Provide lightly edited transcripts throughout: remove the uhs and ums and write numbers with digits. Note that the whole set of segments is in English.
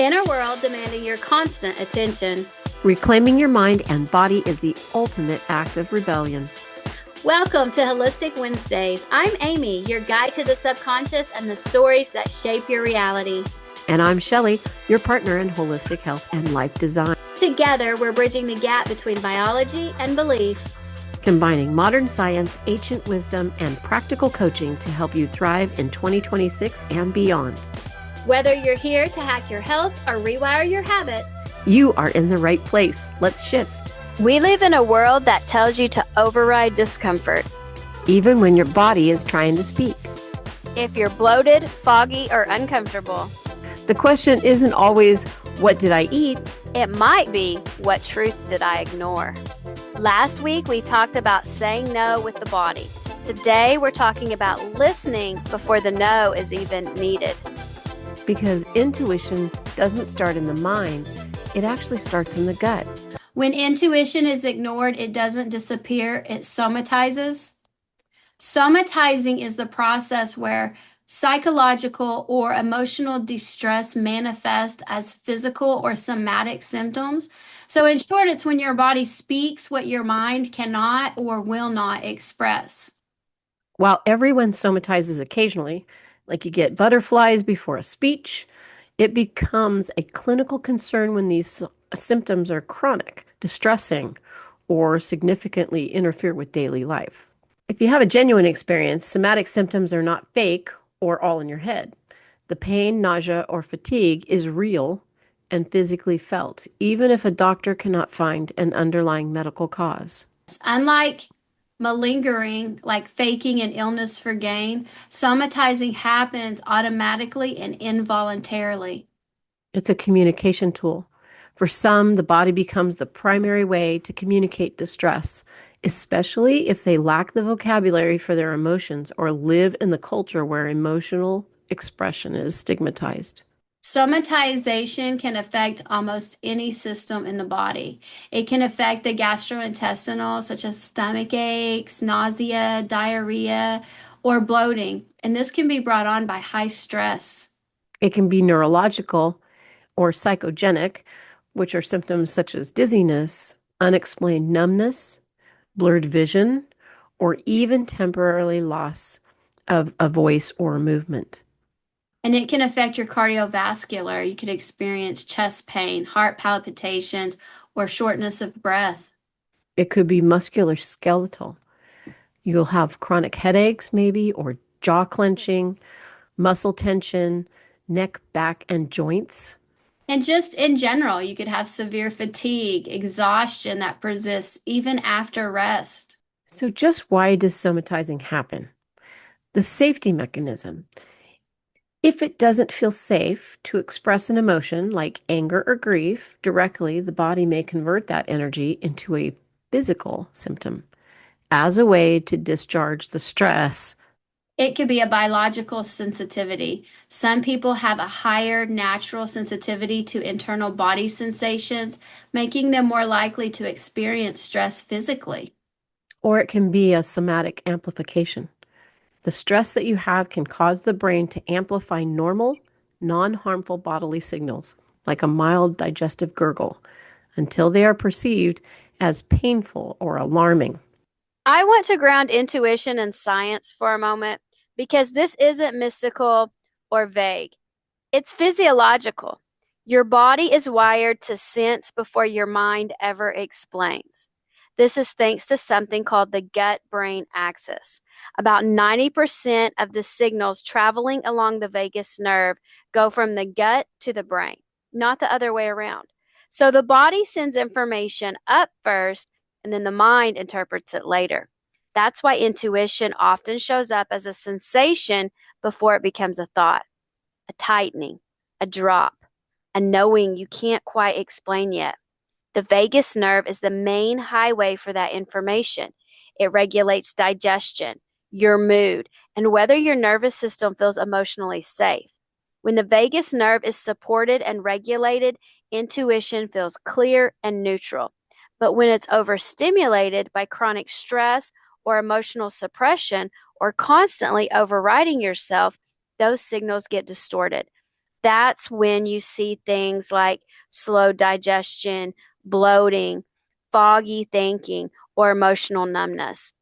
In a world demanding your constant attention, Reclaiming your mind and body is the ultimate act of rebellion. welcome to Wholistic Wednesdays. I'm Amy, your guide to the subconscious and the stories that shape your reality. And I'm Shelly, your partner in holistic health and life design. Together, we're bridging the gap between biology and belief, Combining modern science, ancient wisdom, and practical coaching to help you thrive in 2026 and beyond. Whether you're here to hack your health or rewire your habits, You are in the right place. Let's shift. we live in a world that tells you to override discomfort. Even when your body is trying to speak. If you're bloated, foggy, or uncomfortable, The question isn't always, what did I eat? it might be, what truth did I ignore? Last week, we talked about saying no with the body. Today, we're talking about listening before the no is even needed. Because intuition doesn't start in the mind, it actually starts in the gut. When intuition is ignored, it doesn't disappear, it somatizes. Somatizing is the process where psychological or emotional distress manifests as physical or somatic symptoms. So, in short, it's when your body speaks what your mind cannot or will not express. While everyone somatizes occasionally, like you get butterflies before a speech, it becomes a clinical concern when these symptoms are chronic, distressing, or significantly interfere with daily life. If you have a genuine experience, somatic symptoms are not fake or all in your head. The pain, nausea, or fatigue is real and physically felt, even if a doctor cannot find an underlying medical cause. Unlike malingering, like faking an illness for gain, somatizing happens automatically and involuntarily. It's a communication tool. For some, the body becomes the primary way to communicate distress, especially if they lack the vocabulary for their emotions or live in the culture where emotional expression is stigmatized. Somatization can affect almost any system in the body. It can affect the gastrointestinal, such as stomach aches, nausea, diarrhea, or bloating. And this can be brought on by high stress. It can be neurological or psychogenic, which are symptoms such as dizziness, unexplained numbness, blurred vision, or even temporarily loss of a voice or movement. And it can affect your cardiovascular. You could experience chest pain, heart palpitations, or shortness of breath. It could be musculoskeletal. You'll have chronic headaches, maybe, or jaw clenching, muscle tension, neck, back, and joints. And just in general, you could have severe fatigue, exhaustion that persists even after rest. So, just why does somatizing happen? The safety mechanism. If it doesn't feel safe to express an emotion like anger or grief directly, the body may convert that energy into a physical symptom as a way to discharge the stress. It could be a biological sensitivity. Some people have a higher natural sensitivity to internal body sensations, making them more likely to experience stress physically. Or it can be a somatic amplification. The stress that you have can cause the brain to amplify normal, non harmful bodily signals, like a mild digestive gurgle, until they are perceived as painful or alarming. I want to ground intuition and science for a moment because this isn't mystical or vague. It's physiological. Your body is wired to sense before your mind ever explains. This is thanks to something called the gut-brain axis. About 90% of the signals traveling along the vagus nerve go from the gut to the brain, not the other way around. So the body sends information up first, and then the mind interprets it later. That's why intuition often shows up as a sensation before it becomes a thought, a tightening, a drop, a knowing you can't quite explain yet. The vagus nerve is the main highway for that information. It regulates digestion, your mood, and whether your nervous system feels emotionally safe. When the vagus nerve is supported and regulated, intuition feels clear and neutral. But when it's overstimulated by chronic stress or emotional suppression or constantly overriding yourself, those signals get distorted. That's when you see things like slow digestion, bloating, foggy thinking, or emotional numbness.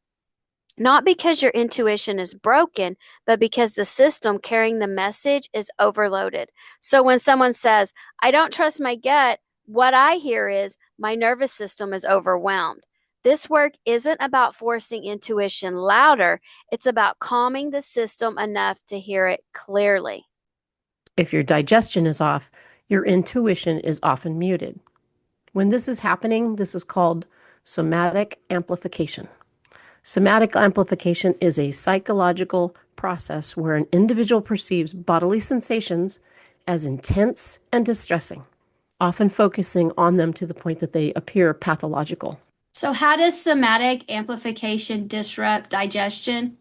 Not because your intuition is broken, but because the system carrying the message is overloaded. So when someone says, I don't trust my gut, what I hear is my nervous system is overwhelmed. This work isn't about forcing intuition louder, it's about calming the system enough to hear it clearly. If your digestion is off, your intuition is often muted. When this is happening, this is called somatic amplification. Somatic amplification is a psychological process where an individual perceives bodily sensations as intense and distressing, often focusing on them to the point that they appear pathological. So, how does somatic amplification disrupt digestion?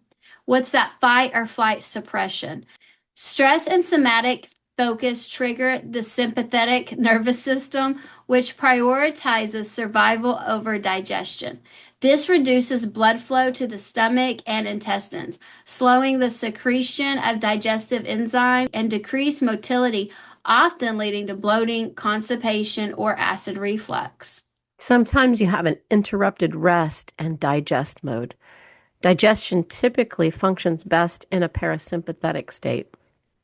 What's that fight or flight suppression? Stress and somatic focus trigger the sympathetic nervous system, which prioritizes survival over digestion. This reduces blood flow to the stomach and intestines, slowing the secretion of digestive enzymes and decreased motility, often leading to bloating, constipation, or acid reflux. Sometimes you have an interrupted rest and digest mode. Digestion typically functions best in a parasympathetic state.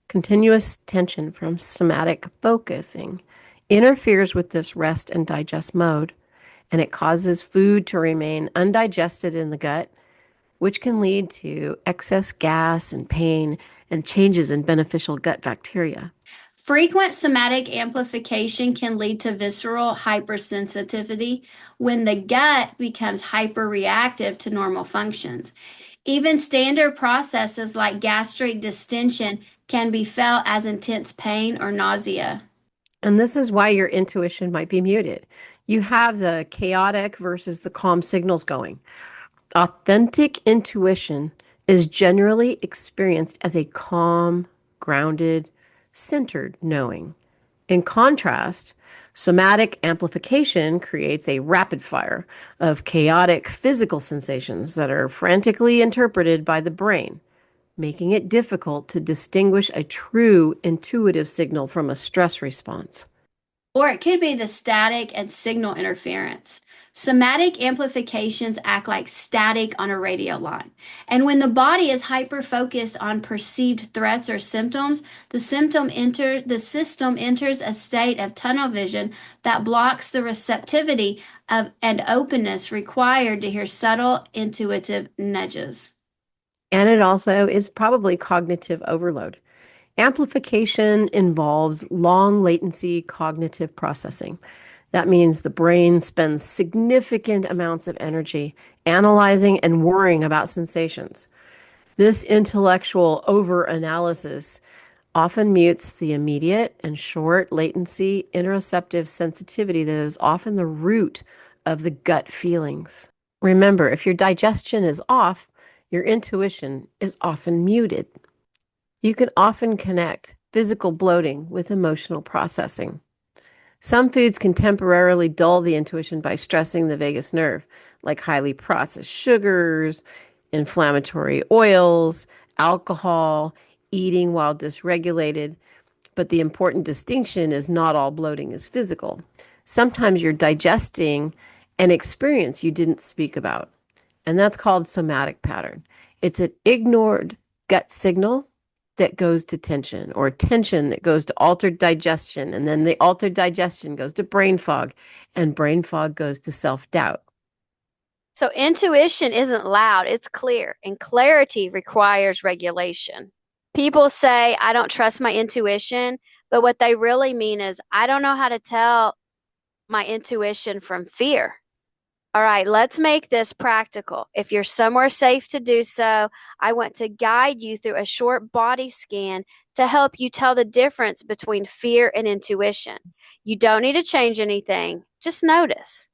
Continuous tension from somatic focusing interferes with this rest and digest mode, and it causes food to remain undigested in the gut, which can lead to excess gas and pain and changes in beneficial gut bacteria. Frequent somatic amplification can lead to visceral hypersensitivity when the gut becomes hyperreactive to normal functions. Even standard processes like gastric distension can be felt as intense pain or nausea. And this is why your intuition might be muted. You have the chaotic versus the calm signals going. Authentic intuition is generally experienced as a calm, grounded, centered knowing. In contrast, somatic amplification creates a rapid fire of chaotic physical sensations that are frantically interpreted by the brain, making it difficult to distinguish a true intuitive signal from a stress response. Or it could be the static and signal interference. Somatic amplifications act like static on a radio line. And when the body is hyper focused on perceived threats or symptoms, the system enters a state of tunnel vision that blocks the receptivity of and openness required to hear subtle intuitive nudges. And it also is probably cognitive overload. Amplification involves long latency cognitive processing. That means the brain spends significant amounts of energy analyzing and worrying about sensations. This intellectual overanalysis often mutes the immediate and short latency interoceptive sensitivity that is often the root of the gut feelings. Remember, if your digestion is off, your intuition is often muted. You can often connect physical bloating with emotional processing. Some foods can temporarily dull the intuition by stressing the vagus nerve, like highly processed sugars, inflammatory oils, alcohol, eating while dysregulated. But the important distinction is not all bloating is physical. Sometimes you're digesting an experience you didn't speak about, and that's called somatic pattern. It's an ignored gut signal that goes to tension, or tension that goes to altered digestion, and then the altered digestion goes to brain fog, and brain fog goes to self-doubt. So intuition isn't loud, it's clear, and clarity requires regulation. People say, I don't trust my intuition, but what they really mean is, I don't know how to tell my intuition from fear. All right, let's make this practical. If you're somewhere safe to do so, I want to guide you through a short body scan to help you tell the difference between fear and intuition. You don't need to change anything, just notice.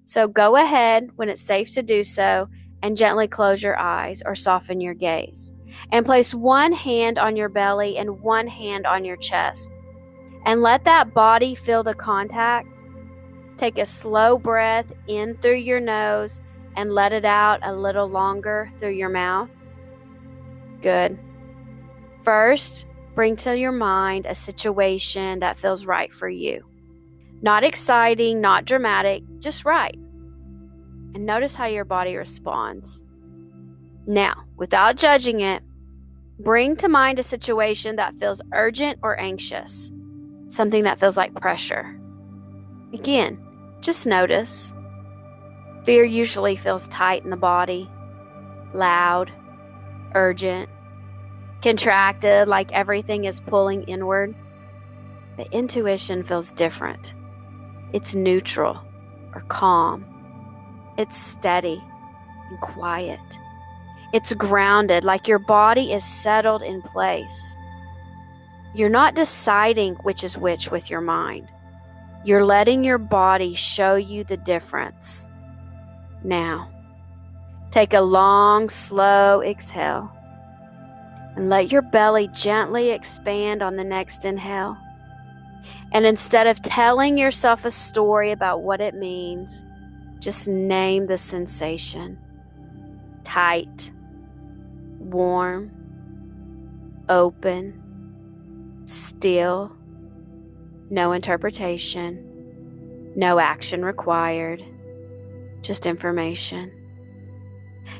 So go ahead when it's safe to do so and gently close your eyes or soften your gaze. And place one hand on your belly and one hand on your chest. And let that body feel the contact. Take a slow breath in through your nose and let it out a little longer through your mouth. Good. First, Bring to your mind a situation that feels right for you. Not exciting, not dramatic, just right. And notice how your body responds. Now, without judging it, bring to mind a situation that feels urgent or anxious, something that feels like pressure. Again, just notice. Fear usually feels tight in the body, loud, urgent, contracted, like everything is pulling inward. But intuition feels different. It's neutral or calm. It's steady and quiet. It's grounded, like your body is settled in place. You're not deciding which is which with your mind. You're letting your body show you the difference. Now, take a long, slow exhale and let your belly gently expand on the next inhale. And instead of telling yourself a story about what it means, just name the sensation. Tight, warm, open, still, no interpretation, no action required, just information.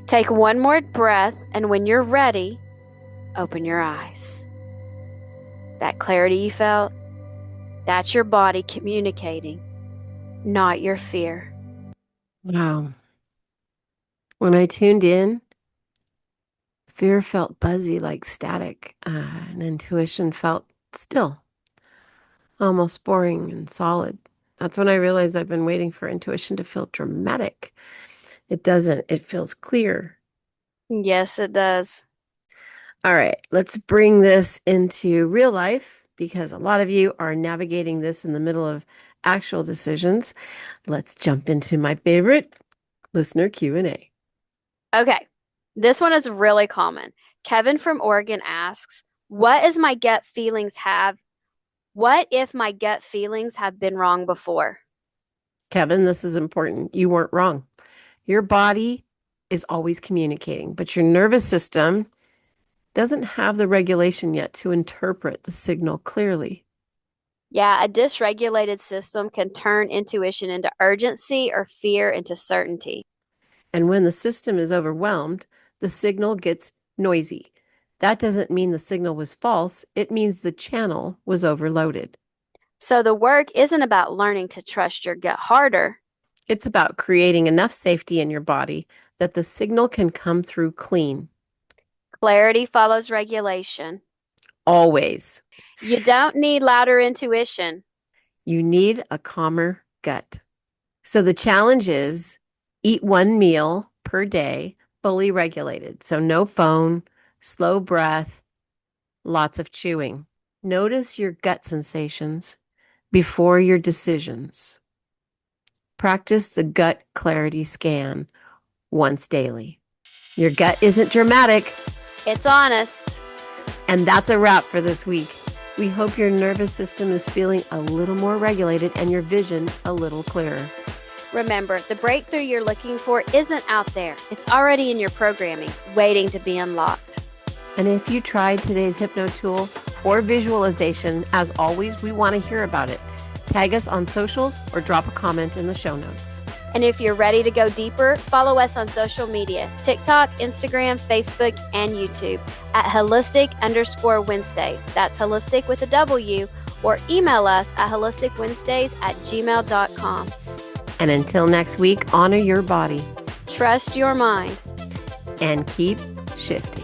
Take one more breath, and when you're ready, open your eyes. That clarity you felt, that's your body communicating, not your fear. Wow. When I tuned in, fear felt buzzy like static, and intuition felt still, almost boring and solid. That's when I realized I've been waiting for intuition to feel dramatic. It doesn't, it feels clear. Yes, it does. All right, let's bring this into real life because a lot of you are navigating this in the middle of actual decisions. Let's jump into my favorite listener Q&A. Okay, this one is really common. Kevin from Oregon asks, What is my gut feelings have? What if my gut feelings have been wrong before? Kevin, this is important. You weren't wrong. Your body is always communicating, but your nervous system doesn't have the regulation yet to interpret the signal clearly. Yeah, a dysregulated system can turn intuition into urgency or fear into certainty. And when the system is overwhelmed, the signal gets noisy. That doesn't mean the signal was false, it means the channel was overloaded. So the work isn't about learning to trust your gut harder. It's about creating enough safety in your body that the signal can come through clean. Clarity follows regulation. Always. You don't need louder intuition. You need a calmer gut. So the challenge is eat one meal per day, fully regulated. So no phone, slow breath, lots of chewing. Notice your gut sensations before your decisions. Practice the gut clarity scan once daily. Your gut isn't dramatic. It's honest. And that's a wrap for this week. We hope your nervous system is feeling a little more regulated and your vision a little clearer. Remember, the breakthrough you're looking for isn't out there. It's already in your programming, waiting to be unlocked. And if you tried today's Hypno tool or visualization, as always, we want to hear about it. Tag us on socials or drop a comment in the show notes. And if you're ready to go deeper, follow us on social media, TikTok, Instagram, Facebook, and YouTube at Holistic_Wednesdays. That's holistic with a W, or email us at holisticwednesdays@gmail.com. And until next week, honor your body Trust your mind. and keep shifting.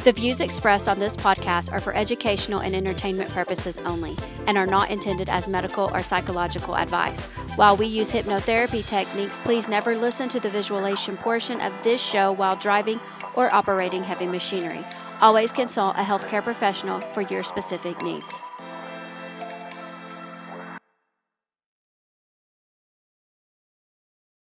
The views expressed on this podcast are for educational and entertainment purposes only and are not intended as medical or psychological advice. While we use hypnotherapy techniques, please never listen to the visualization portion of this show while driving or operating heavy machinery. Always consult a healthcare professional for your specific needs.